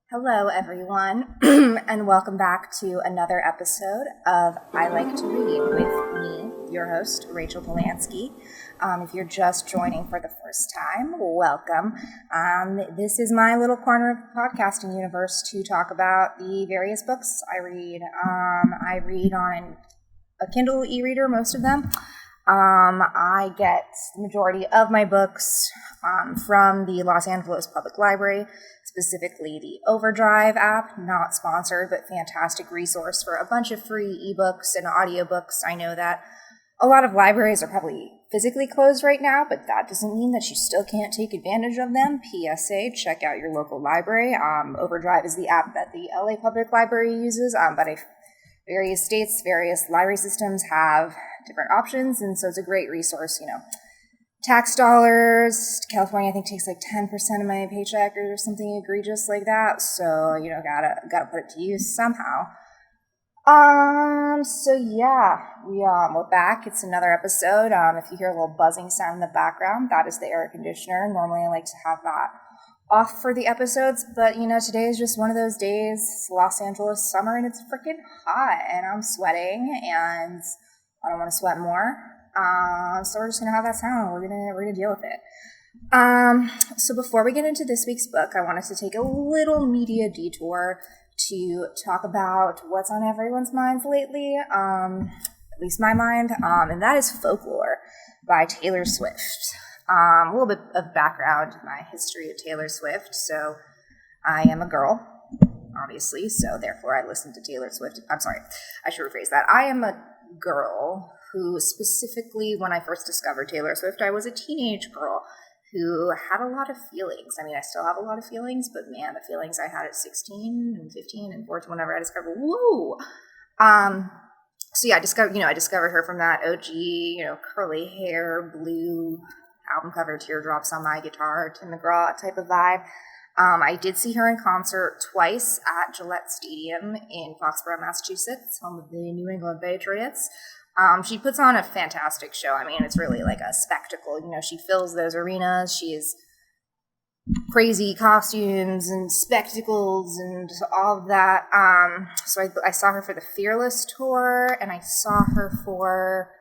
Hello, everyone, and welcome back to another episode of I Like to Read with me, your host, Rachel Polanski. If you're just joining for the first time, welcome. This is my little corner of the podcasting universe to talk about the various books I read. I read on a Kindle e-reader, most of them. I get the majority of my books from the Los Angeles Public Library, specifically the Overdrive app, not sponsored, but fantastic resource for a bunch of free ebooks and audiobooks. I know that a lot of libraries are probably physically closed right now, but that doesn't mean that you still can't take advantage of them. PSA, check out your local library. Overdrive is the app that the LA Public Library uses, but various states, various library systems have different options, and so it's a great resource, Tax dollars, California I think takes like 10% of my paycheck or something egregious like that, so, gotta put it to use somehow. We're back. It's another episode. If you hear a little buzzing sound in the background, that is the air conditioner. Normally I like to have that off for the episodes, but today is just one of those days. It's Los Angeles summer and it's freaking hot and I'm sweating and I don't want to sweat more. So we're just gonna have that sound. We're gonna deal with it. So before we get into this week's book, I want us to take a little media detour to talk about what's on everyone's minds lately, at least my mind, and that is Folklore by Taylor Swift. A little bit of background, my history of Taylor Swift. So I am a girl, obviously, so therefore I listen to Taylor Swift. I'm sorry, I should rephrase that. I am a girl who specifically, when I first discovered Taylor Swift, I was a teenage girl who had a lot of feelings. I mean, I still have a lot of feelings, but man, the feelings I had at 16 and 15 and 14, whenever I discovered, whoa! I discovered her from that OG, curly hair, blue album cover, teardrops on my guitar, Tim McGraw type of vibe. I did see her in concert twice at Gillette Stadium in Foxborough, Massachusetts, home of the New England Patriots. She puts on a fantastic show. I mean, it's really like a spectacle. She fills those arenas. She has crazy costumes and spectacles and all of that. So I saw her for the Fearless tour, and I saw her for,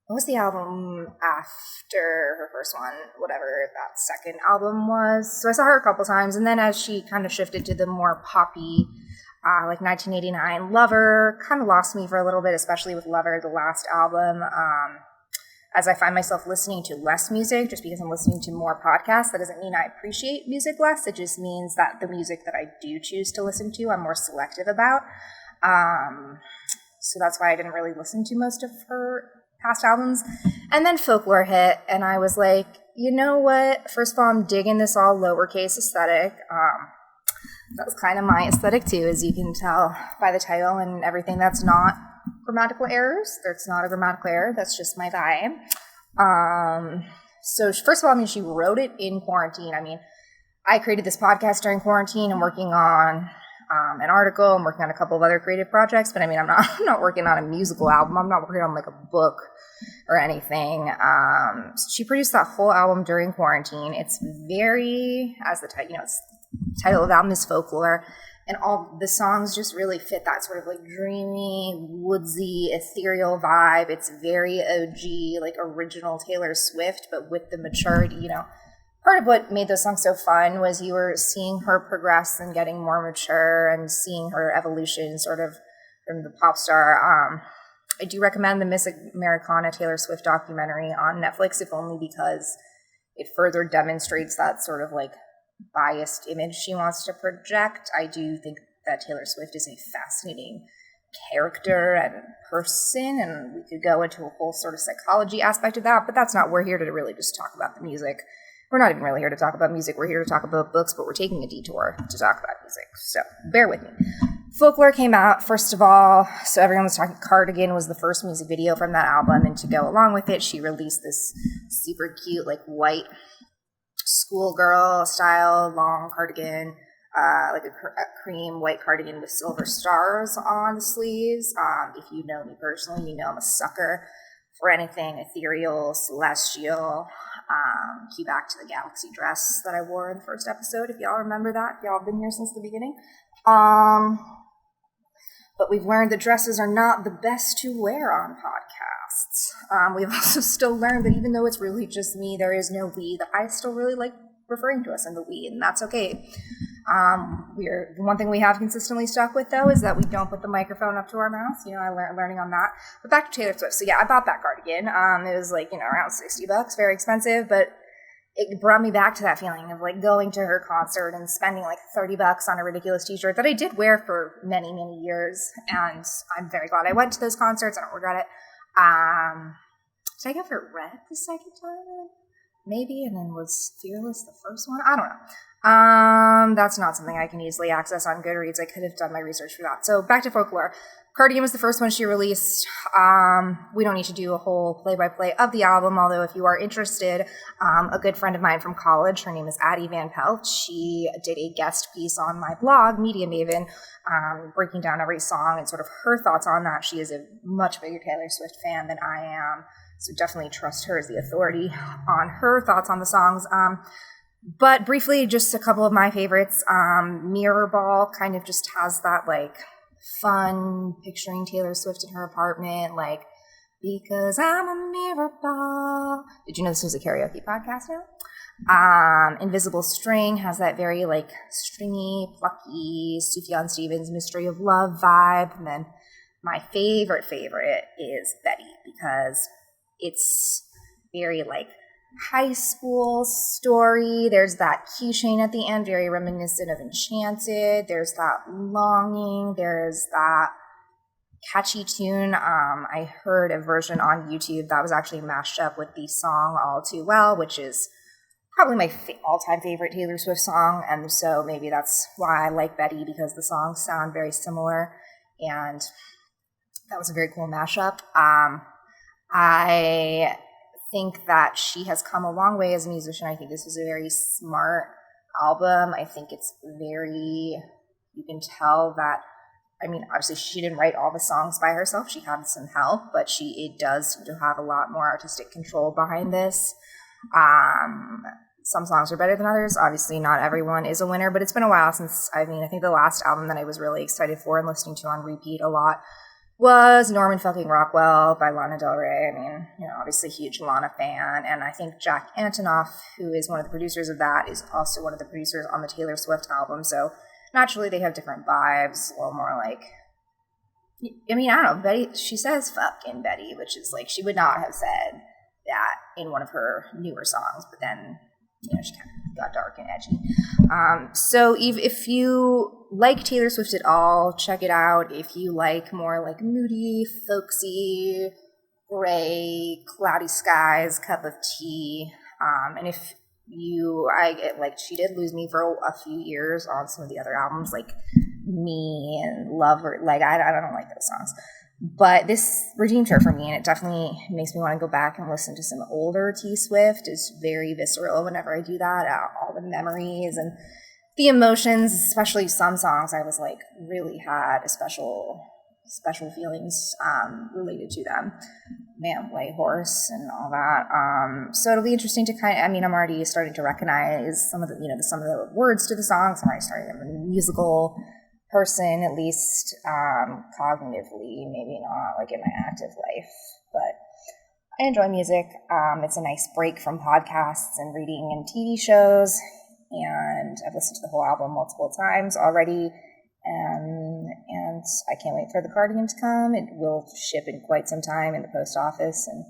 what was the album after her first one? Whatever that second album was. So I saw her a couple times, and then as she kind of shifted to the more poppy, like 1989 Lover, kind of lost me for a little bit, especially with Lover, the last album. As I find myself listening to less music, just because I'm listening to more podcasts, that doesn't mean I appreciate music less. It just means that the music that I do choose to listen to, I'm more selective about. So that's why I didn't really listen to most of her past albums. And then Folklore hit, and I was like, you know what? First of all, I'm digging this all lowercase aesthetic. That was kind of my aesthetic too, as you can tell by the title and everything. That's not grammatical errors. That's not a grammatical error. That's just my vibe. So first of all, she wrote it in quarantine. I created this podcast during quarantine. I'm working on an article. I'm working on a couple of other creative projects, but I'm not working on a musical album. I'm not working on like a book or anything. She produced that whole album during quarantine. It's very, as the title, title of the album is Folklore, and all the songs just really fit that sort of like dreamy, woodsy, ethereal vibe. It's very OG, like original Taylor Swift, but with the maturity, Part of what made those songs so fun was you were seeing her progress and getting more mature and seeing her evolution sort of from the pop star. I do recommend the Miss Americana Taylor Swift documentary on Netflix, if only because it further demonstrates that sort of like biased image she wants to project. I do think that Taylor Swift is a fascinating character and person, and we could go into a whole sort of psychology aspect of that, but that's not, we're here to really just talk about the music. We're not even really here to talk about music. We're here to talk about books, but we're taking a detour to talk about music. So bear with me. Folklore came out, first of all, so everyone was talking, Cardigan was the first music video from that album, and to go along with it, she released this super cute, like white schoolgirl style long cardigan, like a cream white cardigan with silver stars on the sleeves. If you know me personally, you know I'm a sucker for anything ethereal, celestial. Cue back to the galaxy dress that I wore in the first episode, if y'all remember that, if y'all have been here since the beginning. But we've learned that dresses are not the best to wear on podcasts. We've also still learned that even though it's really just me, there is no we, that I still really like referring to us in the we, and that's okay. One thing we have consistently stuck with, though, is that we don't put the microphone up to our mouths. Learning on that. But back to Taylor Swift. So yeah, I bought that cardigan. It was around $60, very expensive, but it brought me back to that feeling of going to her concert and spending $30 on a ridiculous t-shirt that I did wear for many, many years. And I'm very glad I went to those concerts. I don't regret it. Did I get it red the second time? Maybe, and then was Fearless the first one? I don't know. That's not something I can easily access on Goodreads. I could have done my research for that. So back to Folklore. Cardigan was the first one she released. We don't need to do a whole play-by-play of the album, although if you are interested, a good friend of mine from college, her name is Addie Van Pelt, she did a guest piece on my blog, Media Maven, breaking down every song and sort of her thoughts on that. She is a much bigger Taylor Swift fan than I am, so definitely trust her as the authority on her thoughts on the songs. But briefly, just a couple of my favorites. Mirror Ball kind of just has that fun picturing Taylor Swift in her apartment, because I'm a mirror ball. Did you know this was a karaoke podcast now? Invisible String has that very stringy, plucky Sufjan Stevens Mystery of Love vibe. And then my favorite is Betty, because it's very high school story. There's that keychain at the end, very reminiscent of Enchanted. There's that longing. There's that catchy tune. I heard a version on YouTube that was actually mashed up with the song All Too Well, which is probably my all-time favorite Taylor Swift song. And so maybe that's why I like Betty, because the songs sound very similar. And that was a very cool mashup. I think that she has come a long way as a musician. I think this is a very smart album. I think it's you can tell that, obviously she didn't write all the songs by herself. She had some help, but it does seem to have a lot more artistic control behind this. Some songs are better than others. Obviously not everyone is a winner, but it's been a while since, I think the last album that I was really excited for and listening to on repeat a lot was Norman fucking Rockwell by Lana Del Rey. Obviously a huge Lana fan, and I think Jack Antonoff, who is one of the producers of that, is also one of the producers on the Taylor Swift album, so naturally they have different vibes, a little more I don't know, Betty, she says fucking Betty, which is she would not have said that in one of her newer songs, but then, she kind of got dark and edgy. So if you like Taylor Swift at all, check it out. If you like more moody, folksy, gray, cloudy skies, cup of tea, and if she did lose me for a few years on some of the other albums, Me and Lover, I don't like those songs. But this redeemed her for me, and it definitely makes me want to go back and listen to some older T Swift. It's very visceral whenever I do that. All the memories and the emotions, especially some songs, I was really had a special feelings related to them. Man, White Horse and all that. So it'll be interesting to I'm already starting to recognize some of the some of the words to the songs. I'm already starting to be a musical person, at least cognitively, maybe not in my active life, but I enjoy music. It's a nice break from podcasts and reading and TV shows, and I've listened to the whole album multiple times already, and I can't wait for the cardigan to come. It will ship in quite some time in the post office, and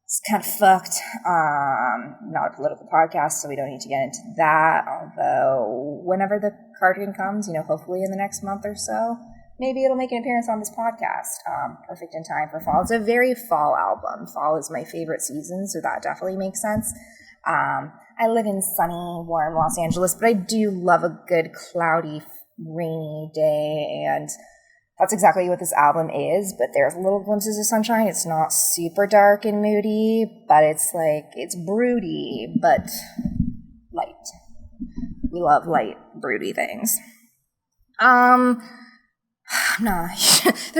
it's kind of fucked. Not a political podcast, so we don't need to get into that, although whenever the cardigan comes, hopefully in the next month or so, maybe it'll make an appearance on this podcast. Perfect in time for fall. It's a very fall album. Fall is my favorite season, so that definitely makes sense. I live in sunny, warm Los Angeles, but I do love a good cloudy, rainy day, and that's exactly what this album is, but there's little glimpses of sunshine. It's not super dark and moody, but it's it's broody, but light. We love light, broody things. There's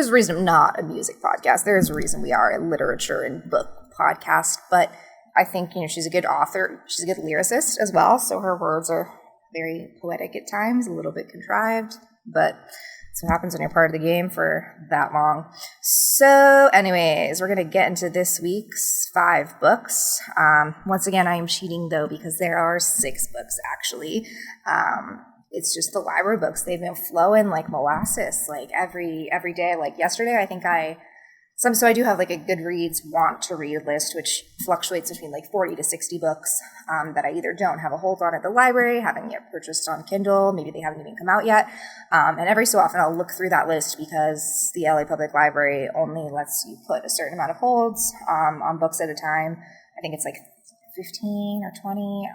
a reason I'm not a music podcast. There's a reason we are a literature and book podcast, but I think, she's a good author. She's a good lyricist as well. So her words are very poetic at times, a little bit contrived, but that's what happens when you're part of the game for that long. So anyways, we're going to get into this week's 5 books. Once again, I am cheating though, because there are 6 books actually. It's just the library books. They've been flowing like molasses, like every day. Like yesterday, I think so I do have like a Goodreads want to read list, which fluctuates between like 40 to 60 books that I either don't have a hold on at the library, haven't yet purchased on Kindle, maybe they haven't even come out yet. And every so often I'll look through that list because the LA Public Library only lets you put a certain amount of holds on books at a time. I think it's like 15 or 20.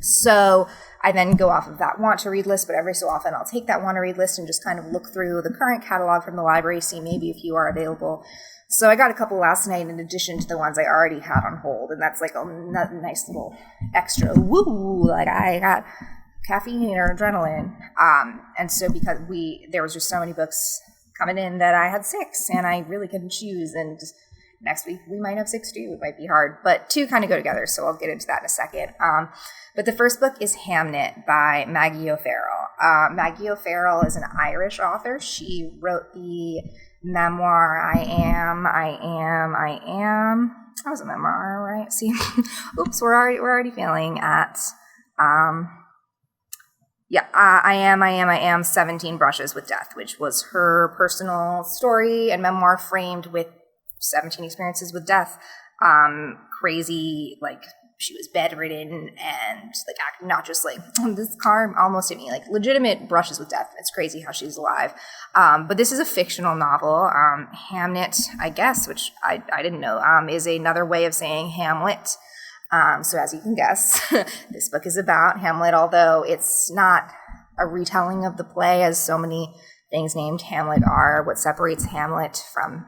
So I then go off of that want to read list, but every so often I'll take that want to read list and just kind of look through the current catalog from the library, see maybe a few are available. So I got a couple last night in addition to the ones I already had on hold, and that's like a nice little extra woo, like I got caffeine or adrenaline. And so because there was just so many books coming in that I had 6 and I really couldn't choose, and next week we might have 6 too. It might be hard, but 2 kind of go together, so I'll get into that in a second. But the first book is Hamnet by Maggie O'Farrell. Maggie O'Farrell is an Irish author. She wrote the memoir, I Am. That was a memoir, right? See, oops, we're already failing at, I Am, 17 Brushes with Death, which was her personal story and memoir framed with 17 experiences with death. Crazy, like, she was bedridden and like not just like this car almost hit me, like legitimate brushes with death. It's crazy how she's alive. But this is a fictional novel. Hamnet, I guess, which I didn't know, is another way of saying Hamlet. So as you can guess, this book is about Hamlet, although it's not a retelling of the play as so many things named Hamlet are. What separates Hamnet from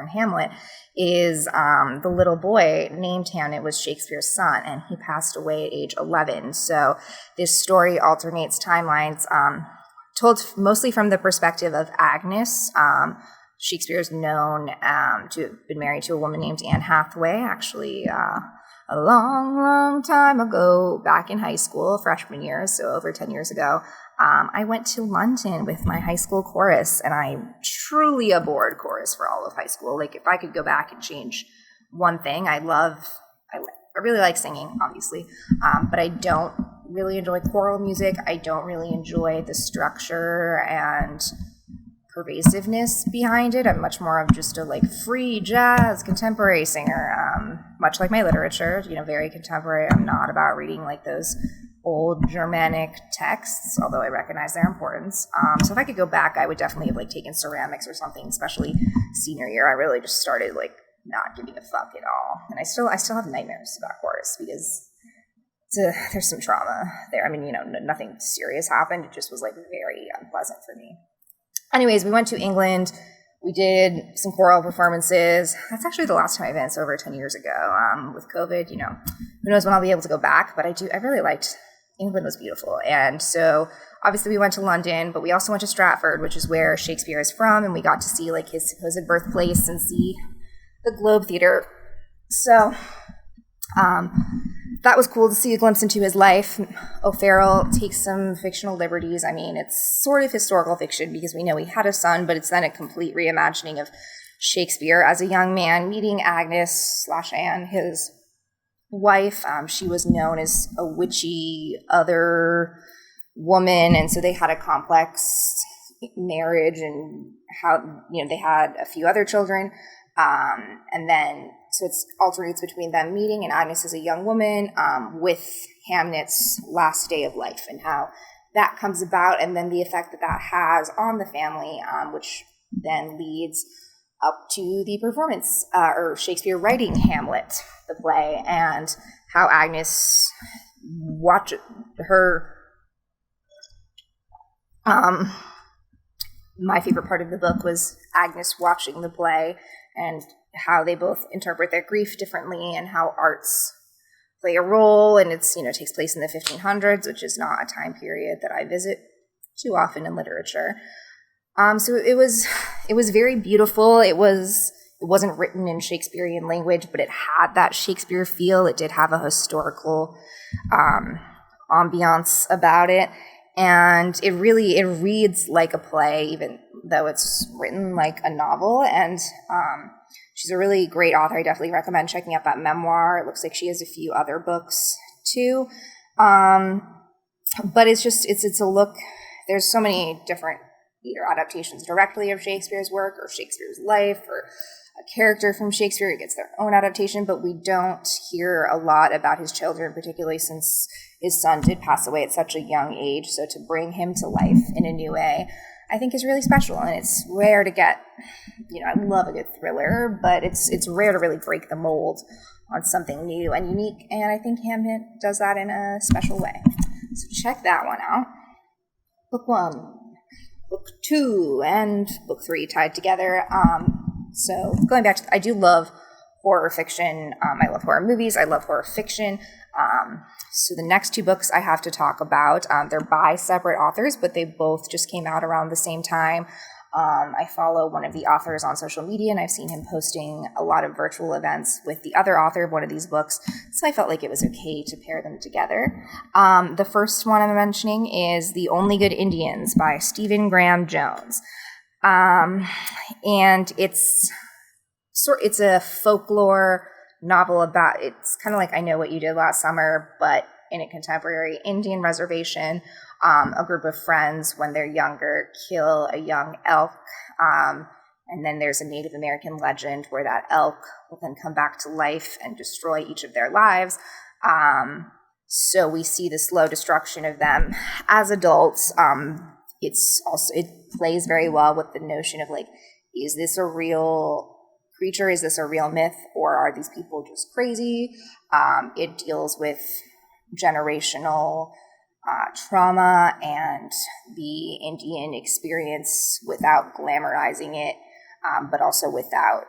Hamlet is the little boy named Hamnet was Shakespeare's son, and he passed away at age 11. So this story alternates timelines, told mostly from the perspective of Agnes. Shakespeare is known to have been married to a woman named Anne Hathaway, actually a long, long time ago, back in high school, freshman year, so over 10 years ago. I went to London with my high school chorus, and I truly abhorred chorus for all of high school. Like, if I could go back and change one thing, I really like singing, obviously, but I don't really enjoy choral music. I don't really enjoy the structure and pervasiveness behind it. I'm much more of just a like free jazz contemporary singer, much like my literature, very contemporary. I'm not about reading like those old Germanic texts, although I recognize their importance. So if I could go back, I would definitely have like taken ceramics or something, especially senior year. I really just started like not giving a fuck at all. And I still have nightmares about chorus because there's some trauma there. I mean, nothing serious happened. It just was like very unpleasant for me. Anyways, we went to England. We did some choral performances. That's actually the last time I went, over 10 years ago. With COVID, who knows when I'll be able to go back, but I really liked England. Was beautiful. And so obviously we went to London, but we also went to Stratford, which is where Shakespeare is from, and we got to see like his supposed birthplace and see the Globe Theatre. So that was cool to see a glimpse into his life. O'Farrell takes some fictional liberties. I mean, it's sort of historical fiction because we know he had a son, but it's then a complete reimagining of Shakespeare as a young man meeting Agnes/Anne, his wife. She was known as a witchy other woman, and so they had a complex marriage, and how they had a few other children, and then so it alternates between them meeting and Agnes as a young woman, with Hamnet's last day of life and how that comes about, and then the effect that has on the family, which then leads up to the performance, or Shakespeare writing Hamlet, the play, and how Agnes watched her. My favorite part of the book was Agnes watching the play and how they both interpret their grief differently, and how arts play a role. And it's, takes place in the 1500s, which is not a time period that I visit too often in literature. So it was very beautiful. It was wasn't written in Shakespearean language, but it had that Shakespeare feel. It did have a historical ambiance about it. And it reads like a play, even though it's written like a novel. And she's a really great author. I definitely recommend checking out that memoir. It looks like she has a few other books too. But it's a look. There's so many different either adaptations directly of Shakespeare's work or Shakespeare's life or a character from Shakespeare who gets their own adaptation, but we don't hear a lot about his children, particularly since his son did pass away at such a young age. So to bring him to life in a new way, I think is really special. And it's rare to get, I love a good thriller, but it's rare to really break the mold on something new and unique. And I think Hamnet does that in a special way. So check that one out. Book 1, Book 2, and Book 3 tied together. So going back to, I do love horror fiction. I love horror movies. I love horror fiction. So the next 2 books I have to talk about, they're by separate authors, but they both just came out around the same time. I follow one of the authors on social media, and I've seen him posting a lot of virtual events with the other author of one of these books, so I felt like it was okay to pair them together. The first one I'm mentioning is The Only Good Indians by Stephen Graham Jones. And it's a folklore novel about, it's kind of like I Know What You Did Last Summer, but in a contemporary Indian reservation. A group of friends, when they're younger, kill a young elk, and then there's a Native American legend where that elk will then come back to life and destroy each of their lives. So we see the slow destruction of them as adults. It plays very well with the notion of like, is this a real creature? Is this a real myth? Or are these people just crazy? It deals with generational trauma and the Indian experience without glamorizing it, but also without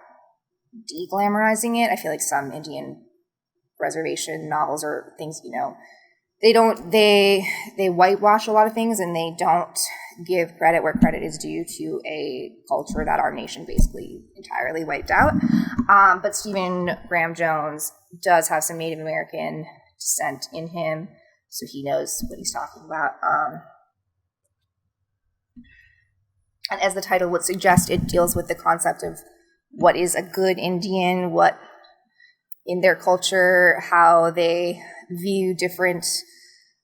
de-glamorizing it. I feel like some Indian reservation novels or things, they whitewash a lot of things, and they don't give credit where credit is due to a culture that our nation basically entirely wiped out. But Stephen Graham Jones does have some Native American descent in him, so he knows what he's talking about. And as the title would suggest, it deals with the concept of what is a good Indian, what in their culture, how they view different,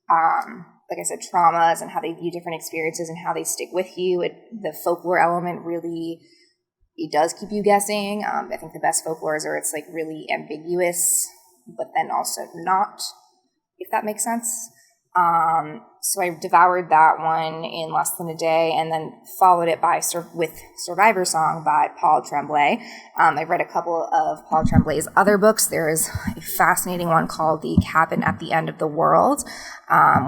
like I said, traumas, and how they view different experiences and how they stick with you. The folklore element really, it does keep you guessing. I think the best folklores are, it's like really ambiguous, but then also not, if that makes sense. So I devoured that one in less than a day, and then followed it with Survivor Song by Paul Tremblay. I've read a couple of Paul Tremblay's other books. There is a fascinating one called The Cabin at the End of the World,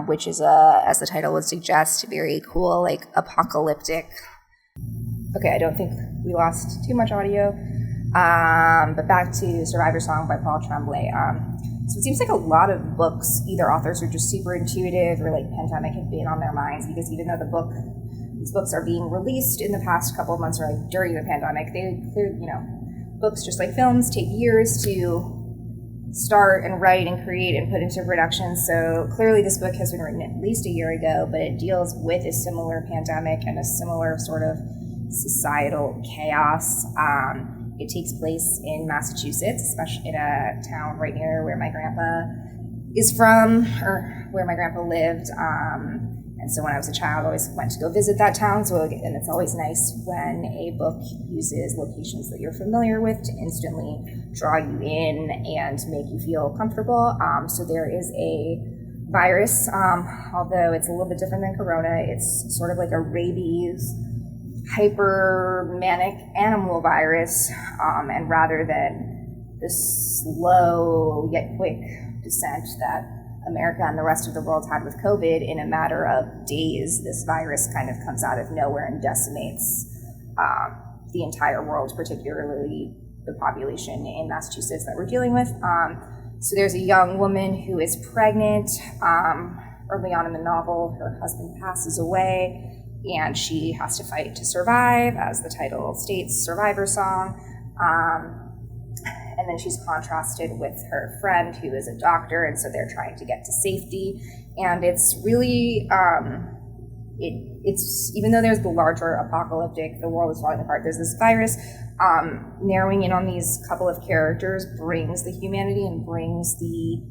which is as the title would suggest, very cool, like apocalyptic. Okay, I don't think we lost too much audio. But back to Survivor Song by Paul Tremblay. So it seems like a lot of books, either authors are just super intuitive or like pandemic had been on their minds, because even though these books are being released in the past couple of months or like during the pandemic, books just like films take years to start and write and create and put into production. So clearly this book has been written at least a year ago, but it deals with a similar pandemic and a similar sort of societal chaos. It takes place in Massachusetts, especially in a town right near where my grandpa is from, or where my grandpa lived. And so when I was a child, I always went to go visit that town. And it's always nice when a book uses locations that you're familiar with to instantly draw you in and make you feel comfortable. So there is a virus, although it's a little bit different than Corona. It's sort of like a rabies hyper-manic animal virus, and rather than the slow yet quick descent that America and the rest of the world had with COVID, in a matter of days, this virus kind of comes out of nowhere and decimates the entire world, particularly the population in Massachusetts that we're dealing with. So there's a young woman who is pregnant. Early on in the novel, her husband passes away, and she has to fight to survive, as the title states, Survivor Song. And then she's contrasted with her friend who is a doctor, and so they're trying to get to safety. And it's really, it's even though there's the larger apocalyptic, the world is falling apart, there's this virus, narrowing in on these couple of characters brings the humanity and brings the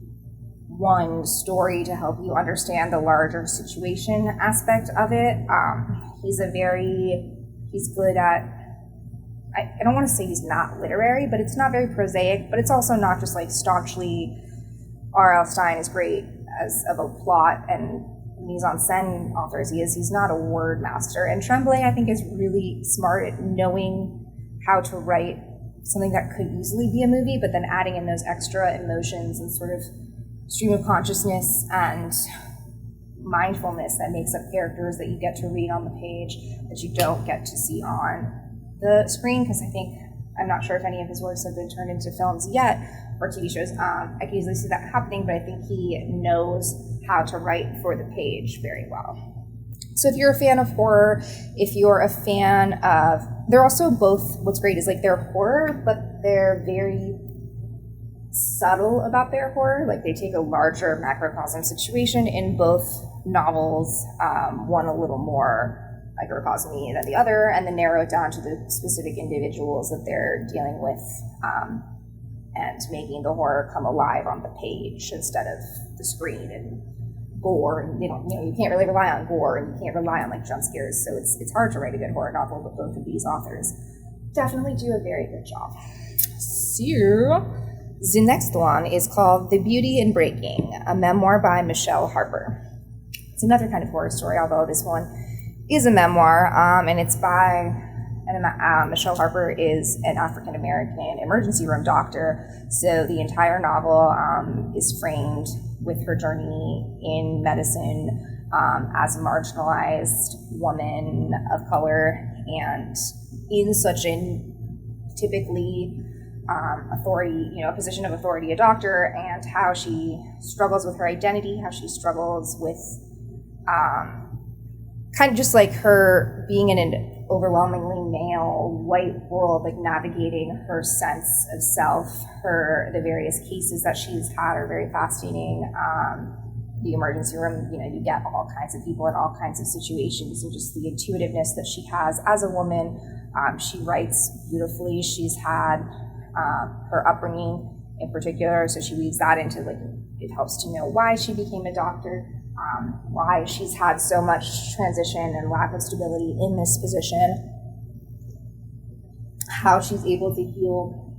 one story to help you understand the larger situation aspect of it. He's good at, I don't want to say he's not literary, but it's not very prosaic, but it's also not just like staunchly R.L. Stine is great as of a plot and mise-en-scène author as he is. He's not a word master. And Tremblay, I think, is really smart at knowing how to write something that could easily be a movie, but then adding in those extra emotions and sort of stream of consciousness and mindfulness that makes up characters that you get to read on the page that you don't get to see on the screen, because I'm not sure if any of his works have been turned into films yet or TV shows. I can easily see that happening, but I think he knows how to write for the page very well. So if you're a fan of horror, if you're a fan of, they're also both, what's great is like they're horror, but they're very subtle about their horror. Like they take a larger macrocosm situation in both novels, one a little more microcosmy than the other, and then narrow it down to the specific individuals that they're dealing with, and making the horror come alive on the page instead of the screen and gore. And you can't really rely on gore, and you can't rely on like jump scares. So it's hard to write a good horror novel, but both of these authors definitely do a very good job. So the next one is called The Beauty in Breaking, a memoir by Michelle Harper. It's another kind of horror story, although this one is a memoir, and it's by, Michelle Harper is an African-American emergency room doctor, so the entire novel is framed with her journey in medicine as a marginalized woman of color, and in such a typically a position of authority, a doctor, and how she struggles with her identity, how she struggles with kind of just like her being in an overwhelmingly male white world, like navigating her sense of self. The various cases that she's had are very fascinating. The emergency room, you get all kinds of people in all kinds of situations, and just the intuitiveness that she has as a woman. She writes beautifully. She's had her upbringing in particular, so she weaves that into it helps to know why she became a doctor. Why she's had so much transition and lack of stability in this position, how she's able to heal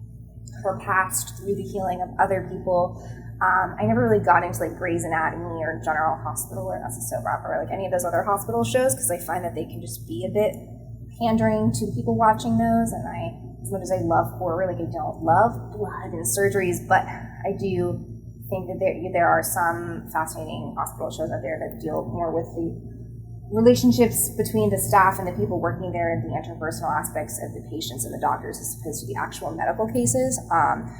her past through the healing of other people. I never really got into Grey's Anatomy or General Hospital, or that's a soap opera, or any of those other hospital shows, because I find that they can just be a bit pandering to people watching those. And as much as I love horror, I don't love blood and surgeries, but I do think that there are some fascinating hospital shows out there that deal more with the relationships between the staff and the people working there, and the interpersonal aspects of the patients and the doctors as opposed to the actual medical cases.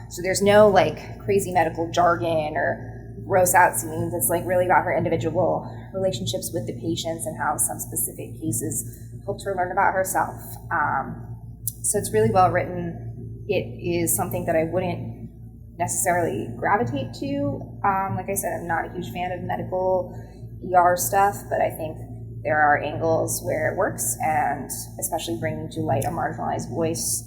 So there's no crazy medical jargon or gross out scenes. It's really about her individual relationships with the patients and how some specific cases helped her learn about herself. So it's really well written. It is something that I wouldn't necessarily gravitate to. Like I said, I'm not a huge fan of medical ER stuff, but I think there are angles where it works, and especially bringing to light a marginalized voice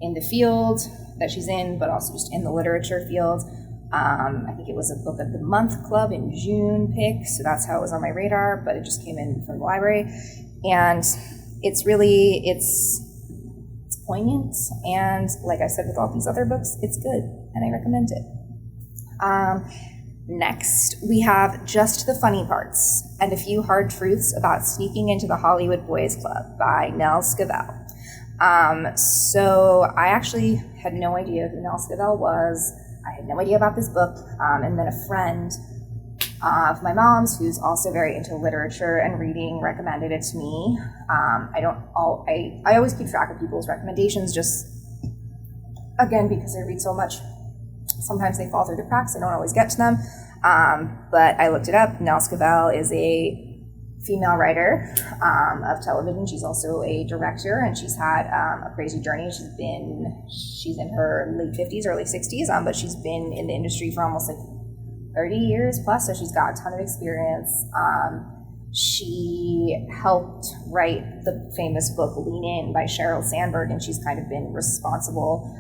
in the field that she's in, but also just in the literature field. I think it was a Book of the Month Club in June pick, so that's how it was on my radar, but it just came in from the library. And it's poignant, and like I said with all these other books, it's good, and I recommend it. Next, we have Just the Funny Parts and a Few Hard Truths About Sneaking into the Hollywood Boys Club by Nell Scovell. So I actually had no idea who Nell Scovell was. I had no idea about this book, and then a friend of my mom's, who's also very into literature and reading, recommended it to me. I always keep track of people's recommendations, just again because I read so much. Sometimes they fall through the cracks. I don't always get to them, but I looked it up. Nell Scovell is a female writer of television. She's also a director, and she's had a crazy journey. She's in her late 50s, early 60s, but she's been in the industry for almost like 30 years plus, so she's got a ton of experience. She helped write the famous book Lean In by Sheryl Sandberg, and she's kind of been responsible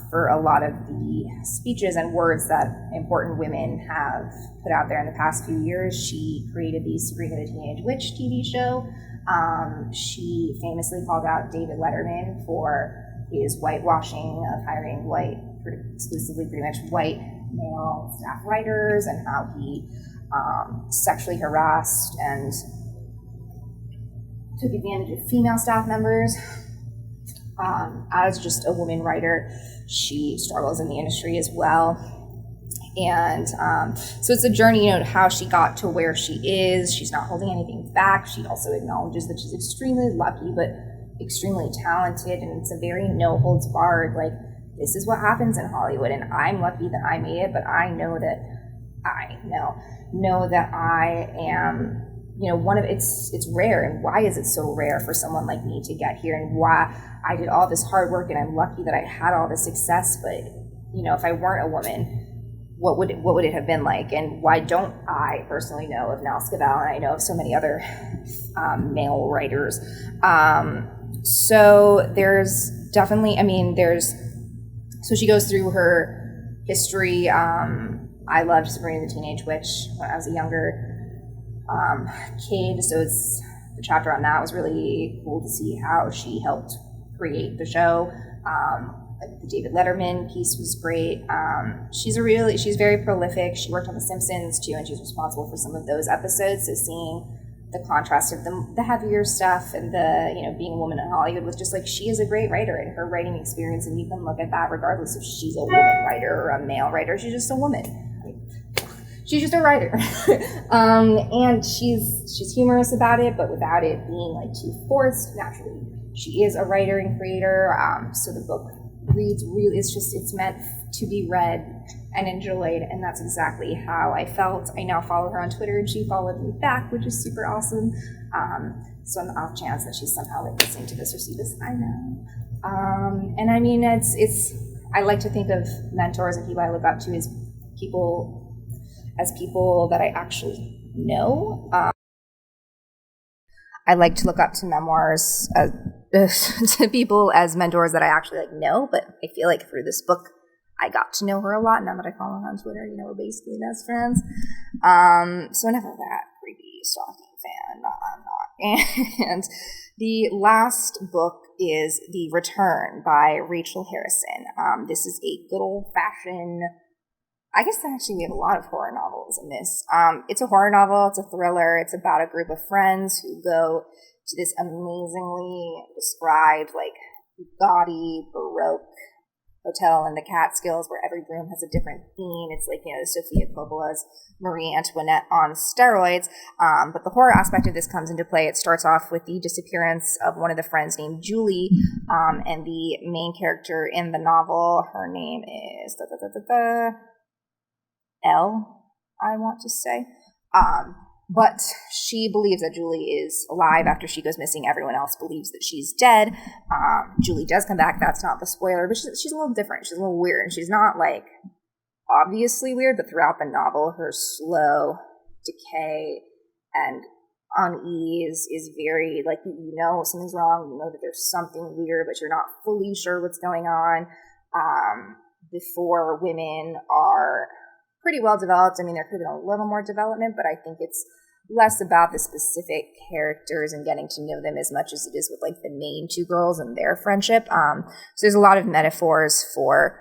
for a lot of the speeches and words that important women have put out there in the past few years. She created the Sabrina the Teenage Witch TV show. She famously called out David Letterman for his whitewashing of hiring exclusively pretty much white male staff writers, and how he sexually harassed and took advantage of female staff members. As just a woman writer, she struggles in the industry as well. And so it's a journey, how she got to where she is. She's not holding anything back. She also acknowledges that she's extremely lucky, but extremely talented. And it's a very no holds barred, like, this is what happens in Hollywood. And I'm lucky that I made it, but I know that I am, it's rare. And why is it so rare for someone like me to get here? And why I did all this hard work, and I'm lucky that I had all this success. But, if I weren't a woman, what would it have been like? And why don't I personally know of Nell Scovell? And I know of so many other male writers. So there's definitely, so she goes through her history. I loved Sabrina the Teenage Witch when I was a younger kid, so the chapter on that was really cool to see how she helped create the show. The David Letterman piece was great. She's very prolific. She worked on The Simpsons too, and she's responsible for some of those episodes. So seeing the contrast of the heavier stuff and the, being a woman in Hollywood with just like, she is a great writer, and her writing experience, and you can look at that regardless if she's a woman writer or a male writer, she's just a woman. She's just a writer. And she's humorous about it, but without it being like too forced. Naturally, she is a writer and creator. So the book reads really, it's meant to be read and enjoyed, and that's exactly how I felt. I now follow her on Twitter, and she followed me back, which is super awesome. So on the off chance that she's somehow like listening to this or see this, I know. And I like to think of mentors and people I look up to as people that I actually know. I like to look up to memoirs to people as mentors that I actually know, but I feel like through this book, I got to know her a lot. Now that I follow her on Twitter, we're basically best friends. So enough of that creepy stalking fan. No, I'm not. And the last book is The Return by Rachel Harrison. This is a good old-fashioned, I guess actually we have a lot of horror novels in this. It's a horror novel, it's a thriller, it's about a group of friends who go to this amazingly described, like, gaudy, Baroque hotel in the Catskills where every room has a different theme. It's like, Sofia Coppola's Marie Antoinette on steroids. But the horror aspect of this comes into play. It starts off with the disappearance of one of the friends named Julie, and the main character in the novel, her name is Nell, I want to say. But she believes that Julie is alive after she goes missing. Everyone else believes that she's dead. Julie does come back. That's not the spoiler, but she's a little different. She's a little weird. And she's not, like, obviously weird, but throughout the novel, her slow decay and unease is very, like, something's wrong. You know that there's something weird, but you're not fully sure what's going on. The four women are pretty well developed. There could have been a little more development, but I think it's less about the specific characters and getting to know them as much as it is with, like, the main two girls and their friendship. So there's a lot of metaphors for,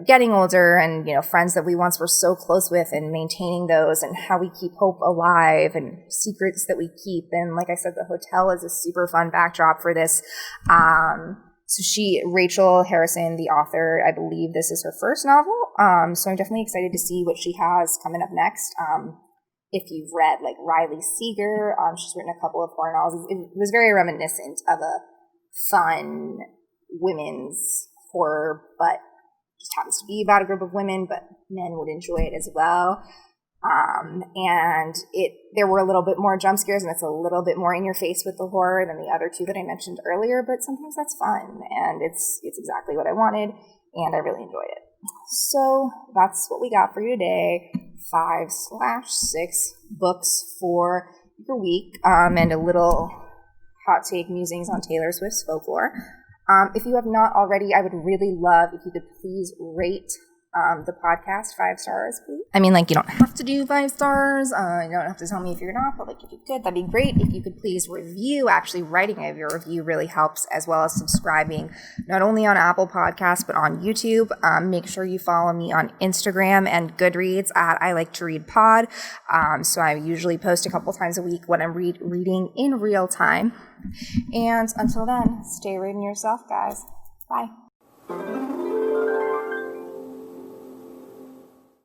getting older and, friends that we once were so close with, and maintaining those, and how we keep hope alive, and secrets that we keep. And like I said, the hotel is a super fun backdrop for this. So Rachel Harrison, the author, I believe this is her first novel. So I'm definitely excited to see what she has coming up next. If you've read, like, Riley Seeger, she's written a couple of horror novels. It was very reminiscent of a fun women's horror, but just happens to be about a group of women, but men would enjoy it as well. And there were a little bit more jump scares, and it's a little bit more in your face with the horror than the other two that I mentioned earlier, but sometimes that's fun, and it's exactly what I wanted, and I really enjoyed it. So that's what we got for you today. 5/6 books for your week, and a little hot take musings on Taylor Swift's Folklore. If you have not already, I would really love if you could please rate the podcast 5 stars, please. I mean, you don't have to do 5 stars. You don't have to tell me if you're not, but if you could, that'd be great. If you could please review, actually writing a review really helps, as well as subscribing, not only on Apple Podcasts, but on YouTube. Make sure you follow me on Instagram and Goodreads at I Like to Read Pod. So I usually post a couple times a week when I'm reading in real time. And until then, stay reading yourself, guys. Bye.